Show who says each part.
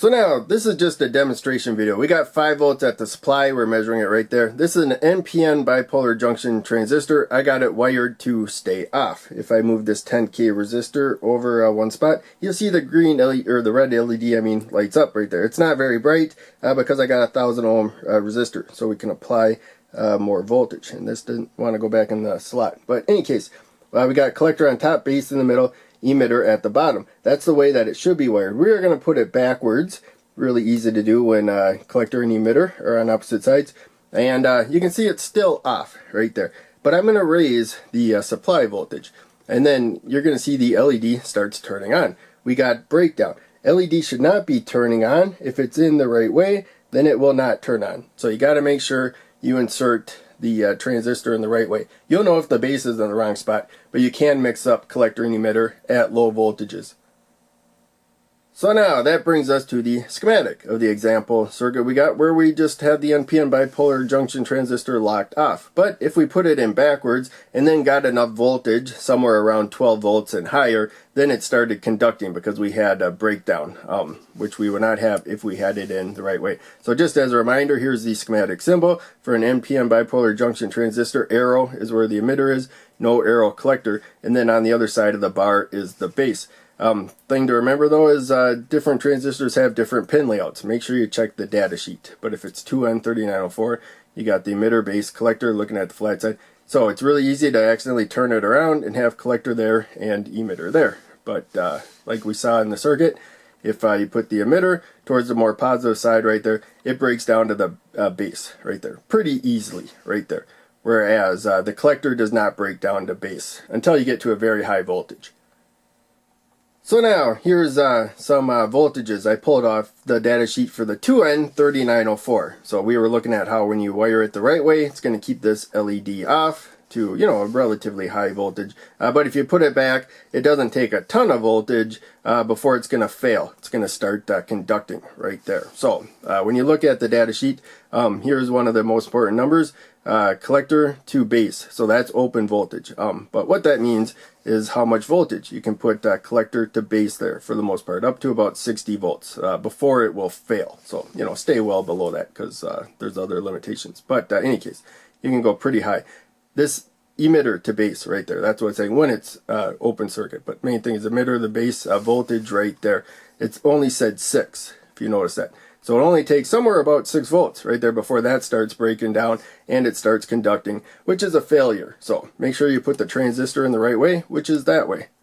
Speaker 1: So now, this is just a demonstration video. We got 5 volts at the supply. We're measuring it right there. This is an NPN bipolar junction transistor. I got it wired to stay off. If I move this 10K resistor over one spot, you'll see the green LED, or the red LED, lights up right there. It's not very bright because I got a 1000 ohm resistor, so we can apply more voltage. And this didn't want to go back in the slot. But in any case, we got collector on top, base in the middle, emitter at the bottom. That's the way that it should be wired. We are going to put it backwards. Really easy to do when collector and emitter are on opposite sides. And you can see it's still off right there. But I'm going to raise the supply voltage. And then you're going to see the LED starts turning on. We got breakdown. LED should not be turning on. If it's in the right way, then it will not turn on. So you got to make sure you insert the transistor in the right way. You'll know if the base is in the wrong spot, but you can mix up collector and emitter at low voltages. So now that brings us to the schematic of the example circuit we got, where we just had the NPN bipolar junction transistor locked off. But if we put it in backwards and then got enough voltage, somewhere around 12 volts and higher, then it started conducting because we had a breakdown, which we would not have if we had it in the right way. So just as a reminder, here's the schematic symbol for an NPN bipolar junction transistor. Arrow is where the emitter is, no arrow collector, and then on the other side of the bar is the base. Thing to remember though is different transistors have different pin layouts. Make sure you check the data sheet. But if it's 2N3904, you got the emitter, base, collector looking at the flat side. So it's really easy to accidentally turn it around and have collector there and emitter there. But like we saw in the circuit, if you put the emitter towards the more positive side right there, it breaks down to the base right there pretty easily right there. Whereas the collector does not break down to base until you get to a very high voltage. So now, here's some voltages. I pulled off the data sheet for the 2N3904. So we were looking at how when you wire it the right way, it's going to keep this LED off to, a relatively high voltage. But if you put it back, it doesn't take a ton of voltage before it's going to fail. It's going to start conducting right there. So when you look at the data sheet, here's one of the most important numbers. Collector to base, so that's open voltage. But what that means is how much voltage you can put collector to base there for the most part, up to about 60 volts before it will fail. So stay well below that because there's other limitations. But in any case, you can go pretty high. This emitter to base right there, that's what it's saying when it's open circuit. But main thing is emitter, the base voltage right there. It's only said 6, if you notice that. So it only takes somewhere about 6 volts right there before that starts breaking down and it starts conducting, which is a failure. So make sure you put the transistor in the right way, which is that way.